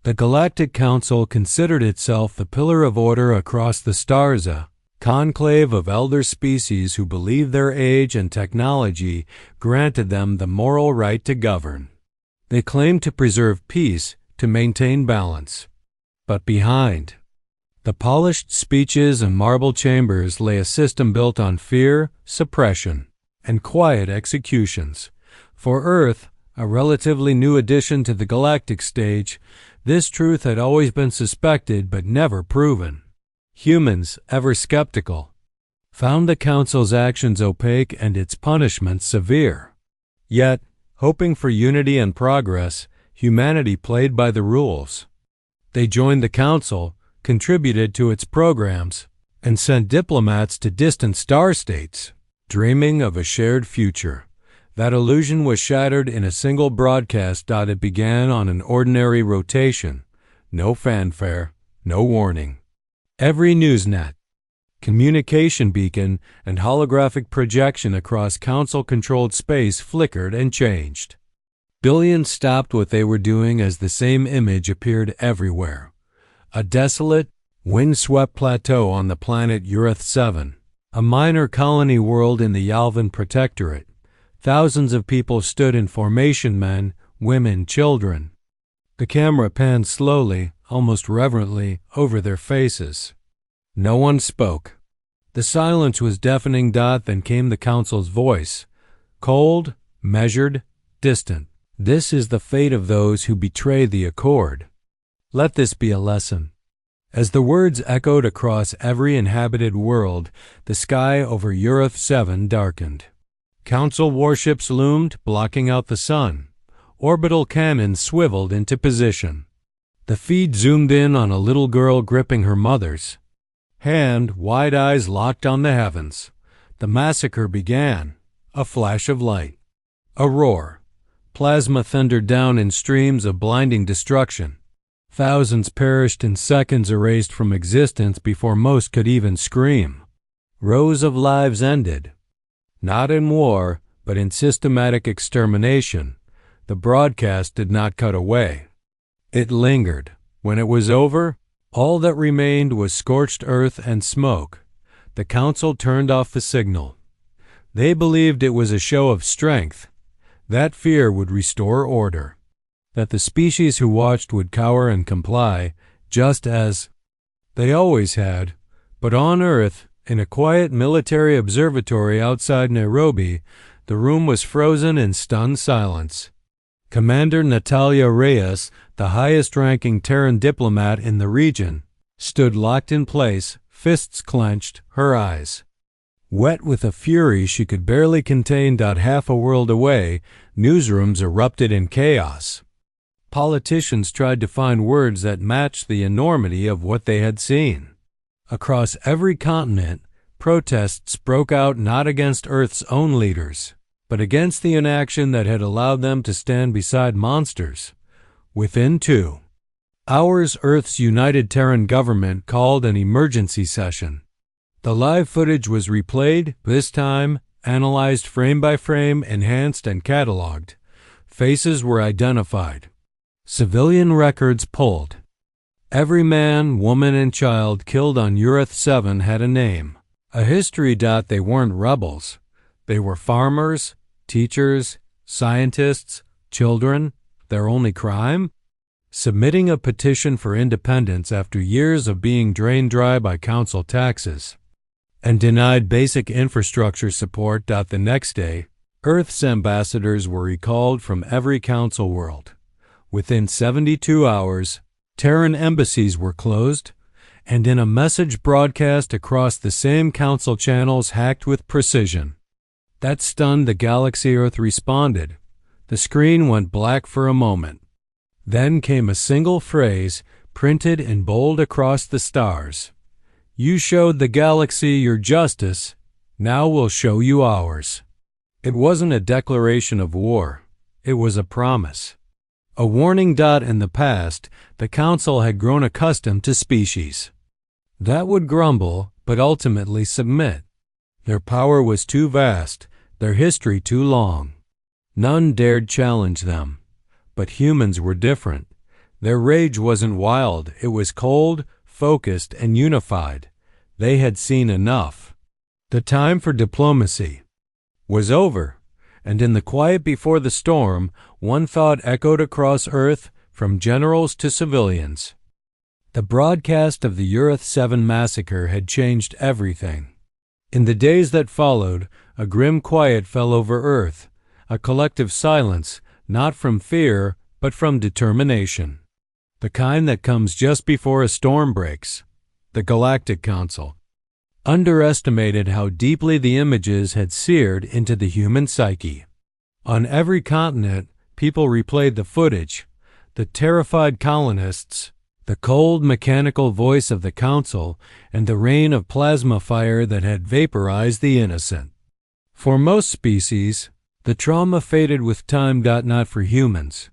The Galactic Council considered itself the pillar of order across the stars, a conclave of elder species who believed their age and technology granted them the moral right to govern. They claimed to preserve peace, to maintain balance. But behind the polished speeches and marble chambers lay a system built on fear, suppression, and quiet executions. For Earth, a relatively new addition to the galactic stage, this truth had always been suspected but never proven. Humans, ever skeptical, found the Council's actions opaque and its punishments severe. Yet, hoping for unity and progress, humanity played by the rules. They joined the Council, contributed to its programs, and sent diplomats to distant star states, dreaming of a shared future. That illusion was shattered in a single broadcast. It began on an ordinary rotation. No fanfare, no warning. Every newsnet, communication beacon, and holographic projection across Council-controlled space flickered and changed. Billions stopped what they were doing as the same image appeared everywhere. A desolate, wind-swept plateau on the planet Earth-7, a minor colony world in the Yalvan Protectorate. Thousands of people stood in formation, men, women, children. The camera panned slowly, almost reverently, over their faces. No one spoke. The silence was deafening. Then came the Council's voice, cold, measured, distant. This is the fate of those who betray the accord. Let this be a lesson. As the words echoed across every inhabited world, the sky over Earth-7 darkened. Council warships loomed, blocking out the sun. Orbital cannons swiveled into position. The feed zoomed in on a little girl gripping her mother's hand, wide eyes locked on the heavens. The massacre began. A flash of light. A roar. Plasma thundered down in streams of blinding destruction. Thousands perished in seconds, erased from existence before most could even scream. Rows of lives ended. Not in war, but in systematic extermination. The broadcast did not cut away. It lingered. When it was over, all that remained was scorched earth and smoke. The Council turned off the signal. They believed it was a show of strength. That fear would restore order. That the species who watched would cower and comply, just as they always had. But on Earth, in a quiet military observatory outside Nairobi, the room was frozen in stunned silence. Commander Natalia Reyes, the highest-ranking Terran diplomat in the region, stood locked in place, fists clenched, her eyes wet with a fury she could barely contain. Half a world away, newsrooms erupted in chaos. Politicians tried to find words that matched the enormity of what they had seen. Across every continent, protests broke out, not against Earth's own leaders, but against the inaction that had allowed them to stand beside monsters. Within 2 hours, Earth's United Terran government called an emergency session. The live footage was replayed, this time analyzed frame by frame, enhanced and cataloged. Faces were identified. Civilian records pulled. Every man, woman, and child killed on Earth-7 had a name, a history. They weren't rebels. They were farmers, teachers, scientists, children. Their only crime? Submitting a petition for independence after years of being drained dry by Council taxes and denied basic infrastructure support. The next day, Earth's ambassadors were recalled from every Council world. Within 72 hours, Terran embassies were closed, and in a message broadcast across the same Council channels hacked with precision. That stunned the galaxy. Earth responded. The screen went black for a moment. Then came a single phrase, printed in bold across the stars. You showed the galaxy your justice, now we'll show you ours. It wasn't a declaration of war. It was a promise. A warning. In the past, the Council had grown accustomed to species that would grumble, but ultimately submit. Their power was too vast, their history too long. None dared challenge them. But humans were different. Their rage wasn't wild, it was cold, focused, and unified. They had seen enough. The time for diplomacy was over, and in the quiet before the storm, one thought echoed across Earth from generals to civilians. The broadcast of the Earth 7 massacre had changed everything. In the days that followed, a grim quiet fell over Earth, a collective silence, not from fear, but from determination. The kind that comes just before a storm breaks. The Galactic Council underestimated how deeply the images had seared into the human psyche. On every continent, people replayed the footage, the terrified colonists, the cold mechanical voice of the Council, and the rain of plasma fire that had vaporized the innocent. For most species, the trauma faded with time. Not for humans.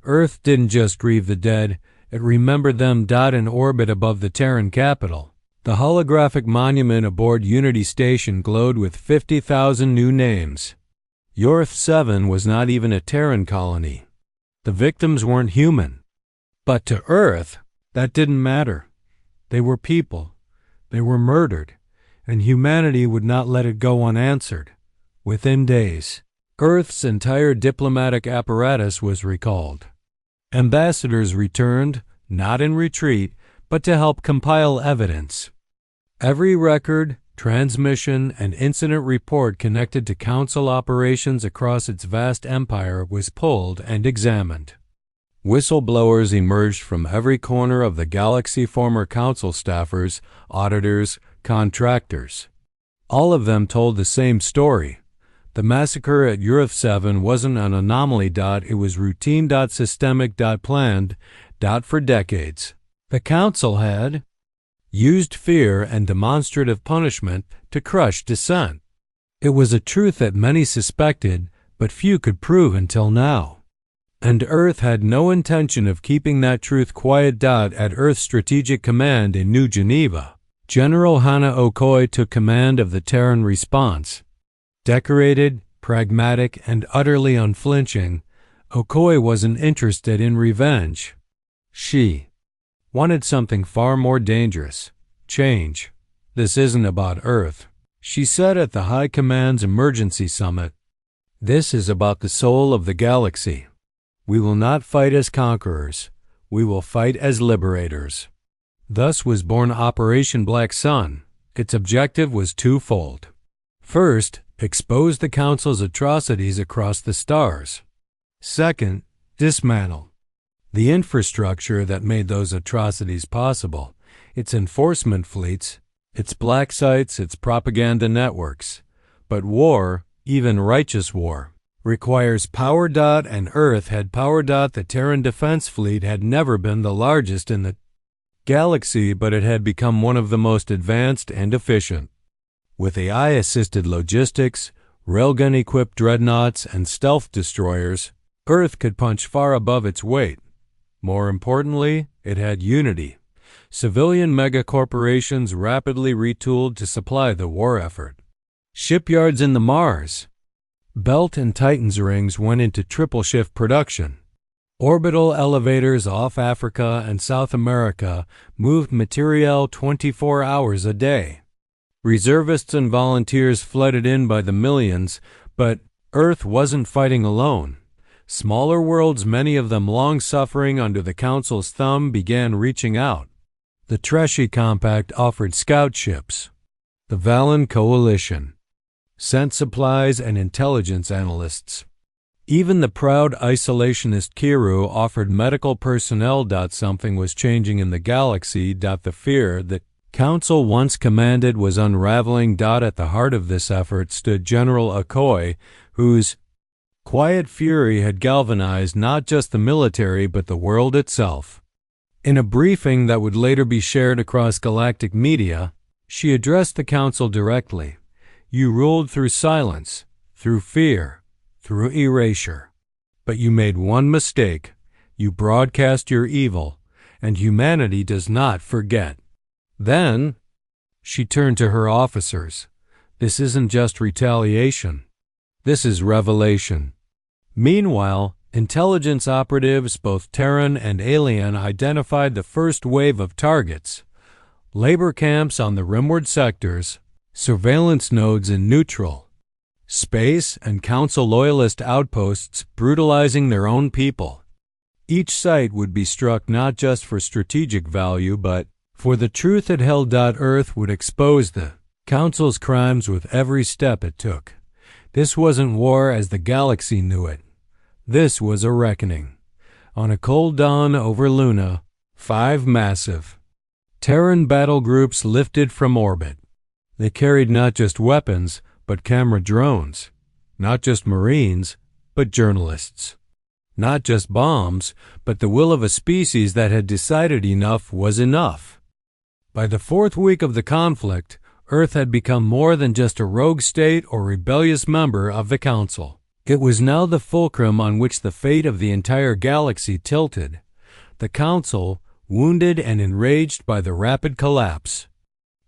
Earth didn't just grieve the dead, it remembered them. In orbit above the Terran capital, the holographic monument aboard Unity Station glowed with 50,000 new names. Earth 7 was not even a Terran colony. The victims weren't human. But to Earth, that didn't matter. They were people. They were murdered, and humanity would not let it go unanswered. Within days, Earth's entire diplomatic apparatus was recalled. Ambassadors returned, not in retreat, but to help compile evidence. Every record, transmission, and incident report connected to Council operations across its vast empire was pulled and examined. Whistleblowers emerged from every corner of the galaxy, former Council staffers, auditors, contractors. All of them told the same story. The massacre at Earth 7 wasn't an anomaly. It was routine. Systemic. Planned. For decades. The Council had used fear and demonstrative punishment to crush dissent. It was a truth that many suspected, but few could prove until now. And Earth had no intention of keeping that truth quiet. At Earth Strategic Command in New Geneva, General Hana Okoye took command of the Terran response. Decorated, pragmatic, and utterly unflinching, Okoye wasn't interested in revenge. She wanted something far more dangerous: change. This isn't about Earth, she said at the High Command's emergency summit. This is about the soul of the galaxy. We will not fight as conquerors. We will fight as liberators. Thus was born Operation Black Sun. Its objective was twofold. First, expose the Council's atrocities across the stars. Second, dismantle the infrastructure that made those atrocities possible, its enforcement fleets, its black sites, its propaganda networks. But war, even righteous war, requires power. And Earth had power. The Terran Defense Fleet had never been the largest in the galaxy, but it had become one of the most advanced and efficient. With AI-assisted logistics, railgun-equipped dreadnoughts, and stealth destroyers, Earth could punch far above its weight. More importantly, it had unity. Civilian megacorporations rapidly retooled to supply the war effort. Shipyards in the Mars Belt and Titan's rings went into triple-shift production. Orbital elevators off Africa and South America moved materiel 24 hours a day. Reservists and volunteers flooded in by the millions, but Earth wasn't fighting alone. Smaller worlds, many of them long suffering under the Council's thumb, began reaching out. The Treshy Compact offered scout ships. The Valen Coalition sent supplies and intelligence analysts. Even the proud isolationist Kiru offered medical personnel. Something was changing in the galaxy. The fear that Council once commanded was unraveling. At the heart of this effort stood General Okoye, whose quiet fury had galvanized not just the military but the world itself. In a briefing that would later be shared across galactic media, she addressed the Council directly. You ruled through silence, through fear, through erasure. But you made one mistake. You broadcast your evil, and humanity does not forget. Then, she turned to her officers. This isn't just retaliation. This is revelation. Meanwhile, Intelligence operatives, both Terran and alien, identified the first wave of targets: labor camps on the rimward sectors, surveillance nodes in neutral, space and Council loyalist outposts brutalizing their own people. Each site would be struck not just for strategic value, but for the truth it held. Earth would expose the Council's crimes with every step it took. This wasn't war as the galaxy knew it. This was a reckoning. On a cold dawn over Luna, 5 massive Terran battle groups lifted from orbit. They carried not just weapons, but camera drones. Not just Marines, but journalists. Not just bombs, but the will of a species that had decided enough was enough. By the 4th week of the conflict, Earth had become more than just a rogue state or rebellious member of the Council. It was now the fulcrum on which the fate of the entire galaxy tilted. The Council, wounded and enraged by the rapid collapse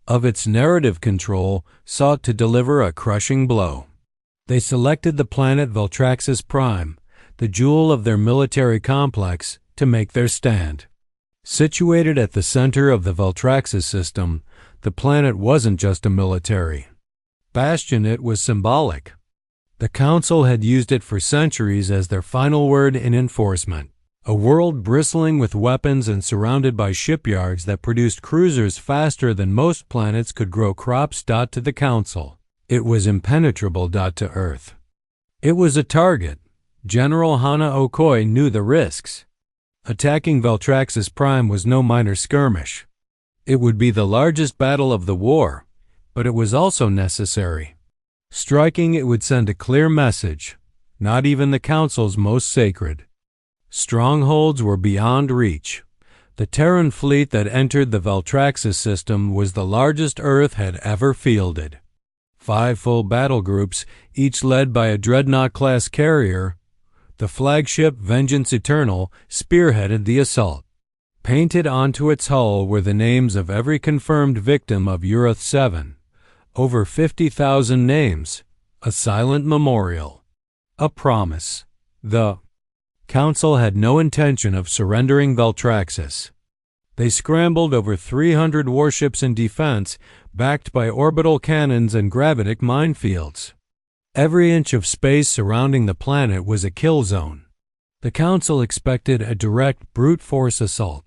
of its narrative control, sought to deliver a crushing blow. They selected the planet Veltraxis Prime, the jewel of their military complex, to make their stand. Situated at the center of the Veltraxis system, the planet wasn't just a military bastion, it was symbolic. The Council had used it for centuries as their final word in enforcement. A world bristling with weapons and surrounded by shipyards that produced cruisers faster than most planets could grow crops. To the Council, it was impenetrable. To Earth, it was a target. General Hana Okoi knew the risks. Attacking Veltraxis Prime was no minor skirmish. It would be the largest battle of the war, but it was also necessary. Striking it would send a clear message: not even the Council's most sacred strongholds were beyond reach. The Terran fleet that entered the Veltraxis system was the largest Earth had ever fielded. 5 full battle groups, each led by a Dreadnought-class carrier. The flagship Vengeance Eternal spearheaded the assault. Painted onto its hull were the names of every confirmed victim of Urath 7. Over 50,000 names. A silent memorial. A promise. The Council had no intention of surrendering Veltraxis. They scrambled over 300 warships in defense, backed by orbital cannons and gravitic minefields. Every inch of space surrounding the planet was a kill zone. The Council expected a direct brute force assault.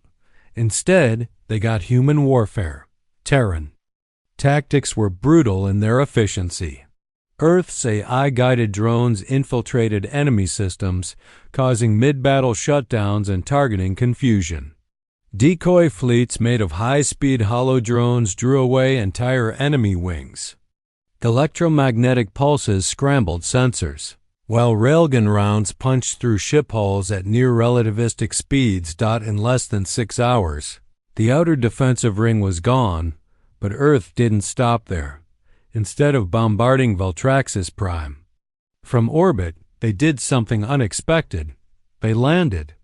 Instead, they got human warfare. Terran tactics were brutal in their efficiency. Earth's AI-guided drones infiltrated enemy systems, causing mid-battle shutdowns and targeting confusion. Decoy fleets made of high-speed hollow drones drew away entire enemy wings. Electromagnetic pulses scrambled sensors, while railgun rounds punched through ship hulls at near-relativistic speeds. In less than 6 hours, the outer defensive ring was gone, but Earth didn't stop there. Instead of bombarding Veltraxis Prime from orbit, they did something unexpected. They landed.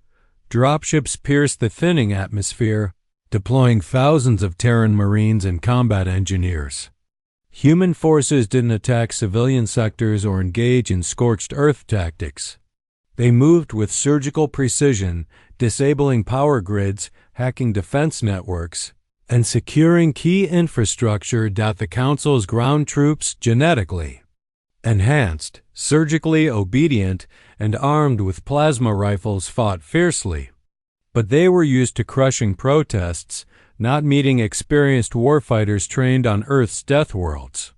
Dropships pierced the thinning atmosphere, deploying thousands of Terran Marines and combat engineers. Human forces didn't attack civilian sectors or engage in scorched earth tactics. They moved with surgical precision, disabling power grids, hacking defense networks, and securing key infrastructure. The Council's ground troops, genetically enhanced, surgically obedient, and armed with plasma rifles, fought fiercely. But they were used to crushing protests, not meeting experienced warfighters trained on Earth's death worlds.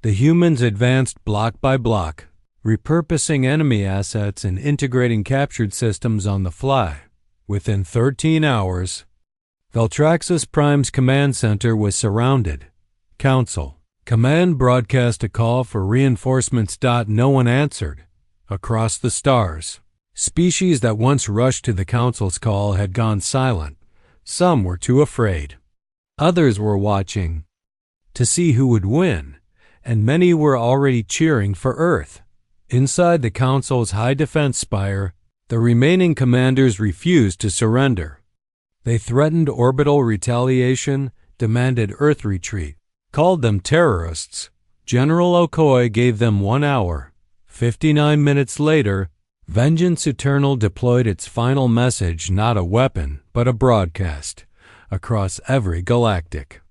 The humans advanced block by block, repurposing enemy assets and integrating captured systems on the fly. Within 13 hours, Veltraxis Prime's command center was surrounded. Council command broadcast a call for reinforcements. No one answered. Across the stars, species that once rushed to the Council's call had gone silent. Some were too afraid. Others were watching to see who would win, and many were already cheering for Earth. Inside the Council's high defense spire, the remaining commanders refused to surrender. They threatened orbital retaliation, demanded Earth retreat, called them terrorists. General Okoi gave them 1 hour. 59 minutes later, Vengeance Eternal deployed its final message, not a weapon, but a broadcast, across every galactic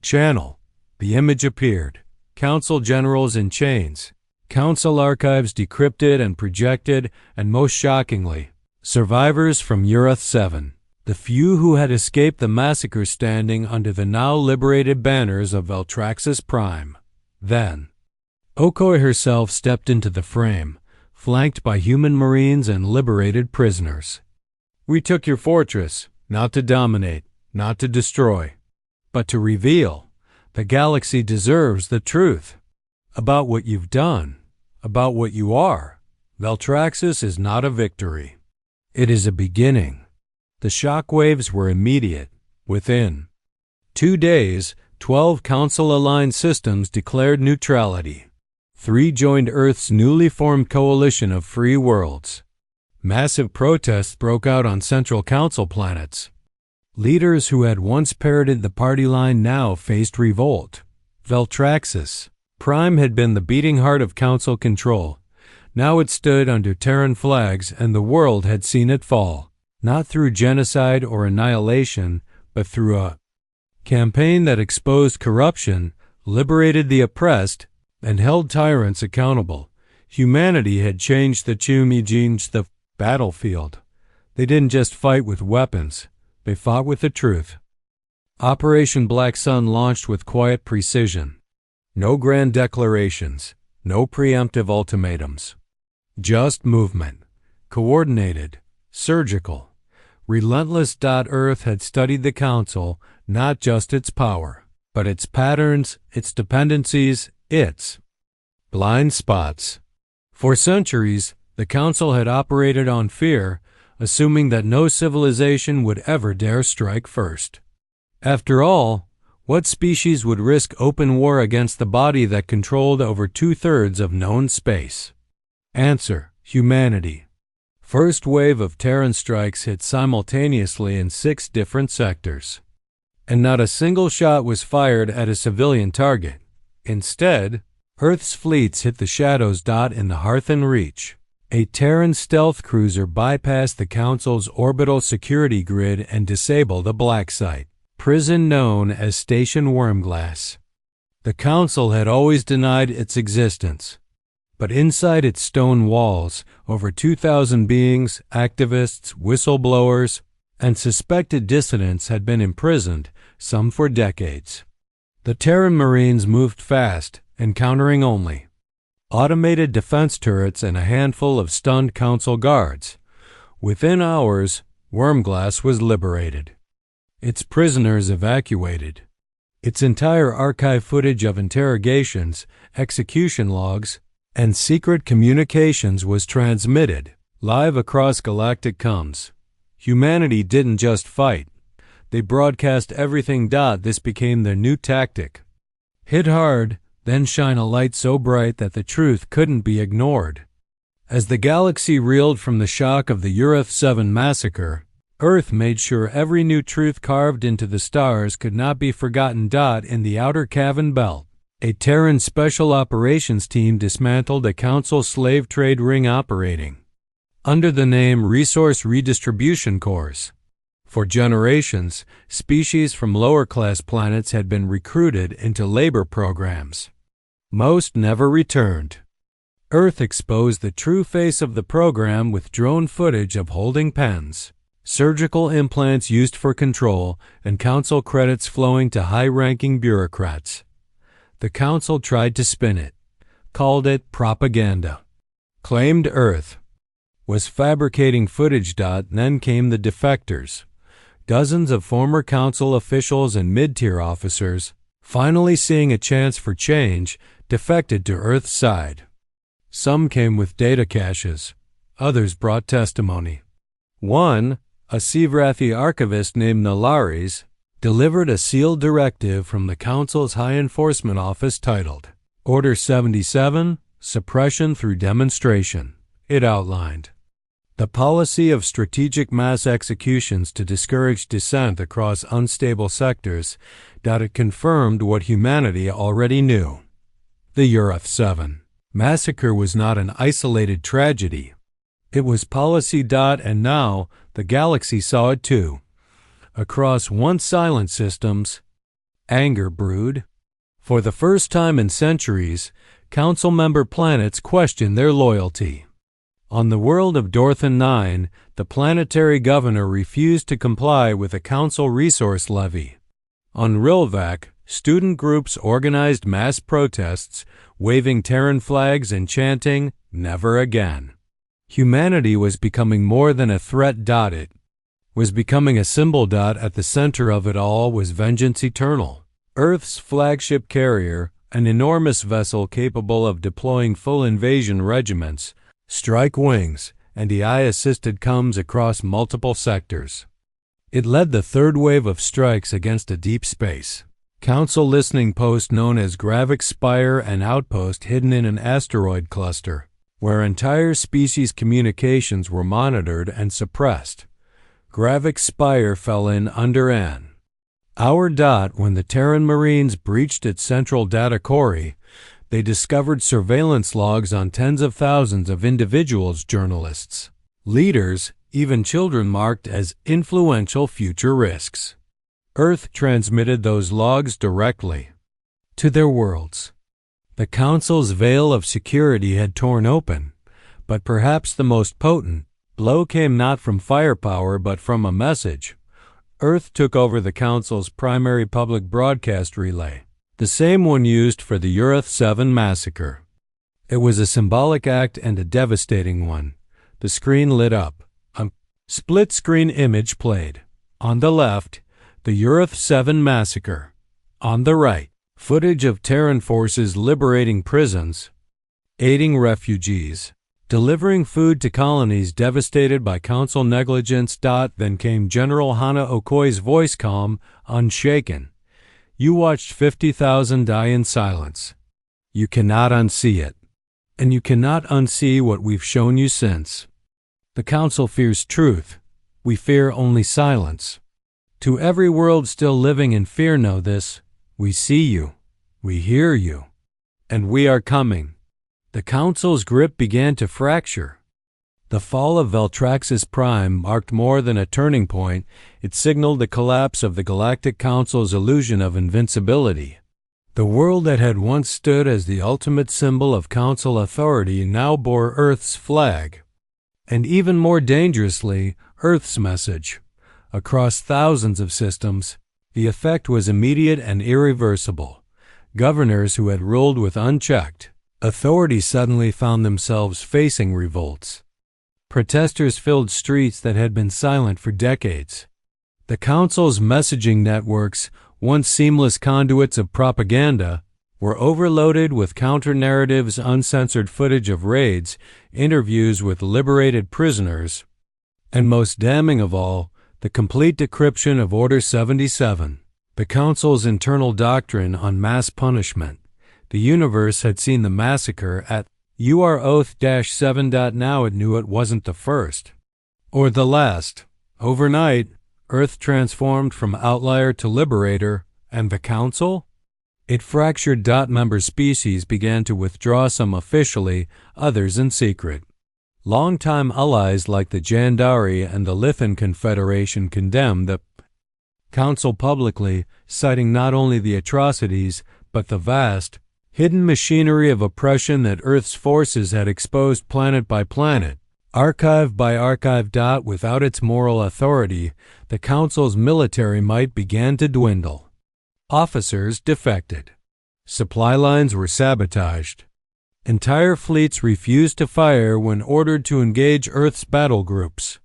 channel. The image appeared. Council generals in chains. Council archives decrypted and projected, and most shockingly, survivors from Urath 7. The few who had escaped the massacre standing under the now liberated banners of Veltraxis Prime. Then, Okoye herself stepped into the frame, flanked by human marines and liberated prisoners. "We took your fortress, not to dominate, not to destroy, but to reveal. The galaxy deserves the truth about what you've done, about what you are. Veltraxis is not a victory. It is a beginning." The shockwaves were immediate. Within 2 days, 12 Council-aligned systems declared neutrality. 3 joined Earth's newly formed coalition of free worlds. Massive protests broke out on Central Council planets. Leaders who had once parroted the party line now faced revolt. Veltraxis Prime had been the beating heart of Council control. Now it stood under Terran flags, and the world had seen it fall. Not through genocide or annihilation, but through a campaign that exposed corruption, liberated the oppressed, and held tyrants accountable. Humanity had changed the battlefield. They didn't just fight with weapons. They fought with the truth. Operation Black Sun launched with quiet precision. No grand declarations, no preemptive ultimatums. Just movement. Coordinated. Surgical. Relentless. Earth had studied the Council, not just its power, but its patterns, its dependencies, its blind spots. For centuries, the Council had operated on fear, assuming that no civilization would ever dare strike first. After all, what species would risk open war against the body that controlled over 2/3 of known space? Answer: humanity. First wave of Terran strikes hit simultaneously in 6 different sectors. And not a single shot was fired at a civilian target. Instead, Earth's fleets hit the shadows. In the Hearthen Reach, a Terran stealth cruiser bypassed the Council's orbital security grid and disabled a black site prison known as Station Wormglass. The Council had always denied its existence. But inside its stone walls, over 2,000 beings, activists, whistleblowers, and suspected dissidents had been imprisoned, some for decades. The Terran Marines moved fast, encountering only automated defense turrets and a handful of stunned Council guards. Within hours, Wormglass was liberated. Its prisoners evacuated. Its entire archive footage of interrogations, execution logs, and secret communications was transmitted live across galactic comms. Humanity didn't just fight. They broadcast everything. This became their new tactic. Hit hard, then shine a light so bright that the truth couldn't be ignored. As the galaxy reeled from the shock of the Urath 7 massacre, Earth made sure every new truth carved into the stars could not be forgotten. In the outer Cavern Belt, a Terran Special Operations team dismantled a Council slave trade ring operating under the name Resource Redistribution Corps. For generations, species from lower-class planets had been recruited into labor programs. Most never returned. Earth exposed the true face of the program with drone footage of holding pens, surgical implants used for control, and Council credits flowing to high-ranking bureaucrats. The Council tried to spin it, called it propaganda, claimed Earth was fabricating footage. Then came the defectors. Dozens of former Council officials and mid-tier officers, finally seeing a chance for change, defected to Earth's side. Some came with data caches. Others brought testimony. One, a Sivrathi archivist named Nalaris, delivered a sealed directive from the Council's High Enforcement Office titled Order 77, Suppression Through Demonstration. It outlined the policy of strategic mass executions to discourage dissent across unstable sectors. It confirmed what humanity already knew. The Urath 7 massacre was not an isolated tragedy. It was policy. And now the galaxy saw it too. Across once silent systems, anger brewed. For the first time in centuries, Council member planets questioned their loyalty. On the world of Dorthan 9, the planetary governor refused to comply with a Council resource levy. On Rilvac, student groups organized mass protests, waving Terran flags and chanting, "Never again." Humanity was becoming more than a threat. It was becoming a symbol. At the center of it all was vengeance eternal. Earth's flagship carrier, an enormous vessel capable of deploying full invasion regiments, strike wings, and AI-assisted comms across multiple sectors. It led the third wave of strikes against a deep space Council listening post known as Gravik Spire, an outpost hidden in an asteroid cluster, where entire species communications were monitored and suppressed. Gravik Spire fell in under an hour. When the Terran Marines breached its central data core, they discovered surveillance logs on tens of thousands of individuals, journalists, leaders, even children marked as influential future risks. Earth transmitted those logs directly to their worlds. The Council's veil of security had torn open, but perhaps the most potent blow came not from firepower but from a message. Earth took over the Council's primary public broadcast relay, the same one used for the Earth 7 massacre. It was a symbolic act and a devastating one. The screen lit up. A split-screen image played. On the left, the Earth 7 massacre. On the right, footage of Terran forces liberating prisons, aiding refugees, delivering food to colonies devastated by Council negligence. Then came General Hana Okoi's voice, calm, unshaken. You watched 50,000 die in silence. You cannot unsee it. And you cannot unsee what we've shown you since. The Council fears truth. We fear only silence. To every world still living in fear, know this: we see you, we hear you, and we are coming. The Council's grip began to fracture. The fall of Valtraxis Prime marked more than a turning point. It signaled the collapse of the Galactic Council's illusion of invincibility. The world that had once stood as the ultimate symbol of Council authority now bore Earth's flag. And even more dangerously, Earth's message. Across thousands of systems, the effect was immediate and irreversible. Governors who had ruled with unchecked authority suddenly found themselves facing revolts. Protesters filled streets that had been silent for decades. The Council's messaging networks, once seamless conduits of propaganda, were overloaded with counter-narratives, uncensored footage of raids, interviews with liberated prisoners, and most damning of all, the complete decryption of Order 77, the Council's internal doctrine on mass punishment. The universe had seen the massacre at UR-7. Now it knew it wasn't the first or the last. Overnight, Earth transformed from outlier to liberator, and the Council? It fractured. Member species began to withdraw, some officially, others in secret. Longtime allies like the Jandari and the Lithan Confederation condemned the Council publicly, citing not only the atrocities, but the vast, hidden machinery of oppression that Earth's forces had exposed planet by planet, archive by archive. Without its moral authority, the Council's military might began to dwindle. Officers defected. Supply lines were sabotaged. Entire fleets refused to fire when ordered to engage Earth's battle groups.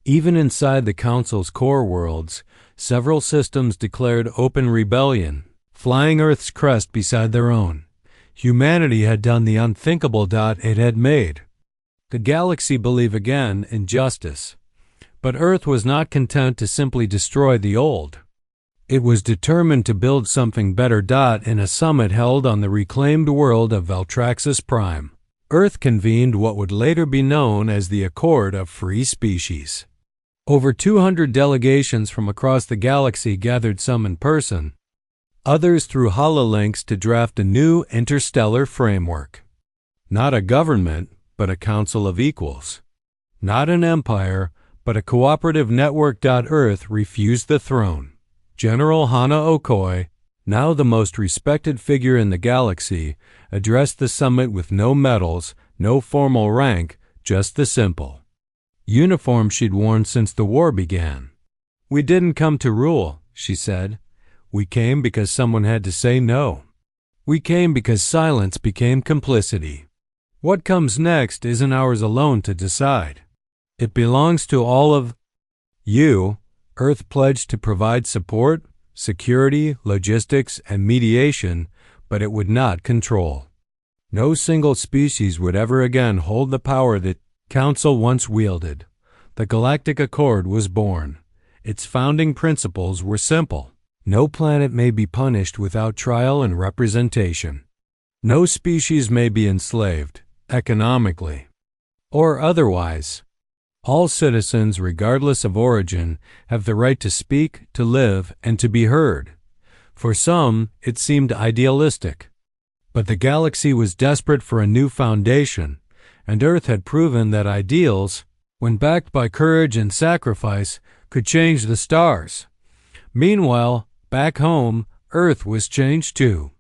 Even inside the Council's core worlds, several systems declared open rebellion, flying Earth's crest beside their own. Humanity had done the unthinkable. It had made the galaxy believe again in justice. But Earth was not content to simply destroy the old. It was determined to build something better. In a summit held on the reclaimed world of Valtraxis Prime, Earth convened what would later be known as the Accord of Free Species. Over 200 delegations from across the galaxy gathered, some in person, others through hololinks, to draft a new interstellar framework. Not a government, but a council of equals. Not an empire, but a cooperative network. Earth refused the throne. General Hana Okoi, now the most respected figure in the galaxy, addressed the summit with no medals, no formal rank, just the simple uniform she'd worn since the war began. "We didn't come to rule," she said. "We came because someone had to say no. We came because silence became complicity. What comes next isn't ours alone to decide. It belongs to all of you." Earth pledged to provide support, security, logistics, and mediation, but it would not control. No single species would ever again hold the power that Council once wielded. The Galactic Accord was born. Its founding principles were simple. No planet may be punished without trial and representation. No species may be enslaved, economically or otherwise. All citizens, regardless of origin, have the right to speak, to live, and to be heard. For some, it seemed idealistic. But the galaxy was desperate for a new foundation, and Earth had proven that ideals, when backed by courage and sacrifice, could change the stars. Meanwhile, back home, Earth was changed too.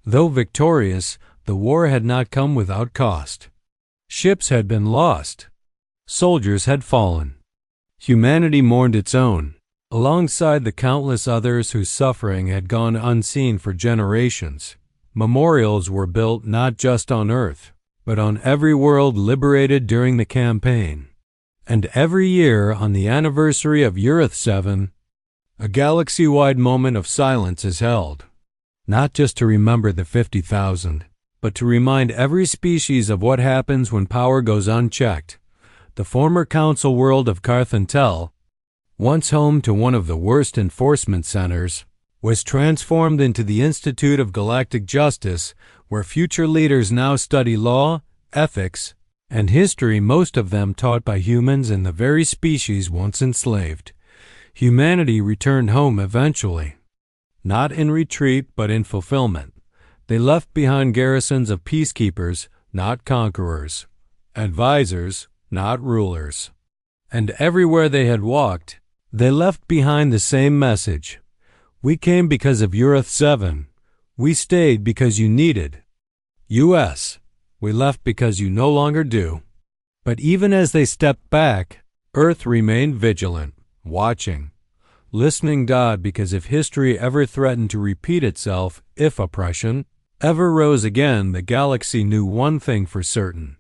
Though victorious, the war had not come without cost. Ships had been lost. Soldiers had fallen. Humanity mourned its own, alongside the countless others whose suffering had gone unseen for generations. Memorials were built not just on Earth, but on every world liberated during the campaign. And every year, on the anniversary of Earth 7, a galaxy-wide moment of silence is held, not just to remember the 50,000, but to remind every species of what happens when power goes unchecked. The former council world of Carthantel, once home to one of the worst enforcement centers, was transformed into the Institute of Galactic Justice, where future leaders now study law, ethics, and history, most of them taught by humans and the very species once enslaved. Humanity returned home eventually, not in retreat but in fulfillment. They left behind garrisons of peacekeepers, not conquerors, advisors, not rulers. And everywhere they had walked, they left behind the same message. We came because of Earth 7. We stayed because you needed. U.S. We left because you no longer do. But even as they stepped back, Earth remained vigilant, watching, listening. Because if history ever threatened to repeat itself, if oppression ever rose again, the galaxy knew one thing for certain.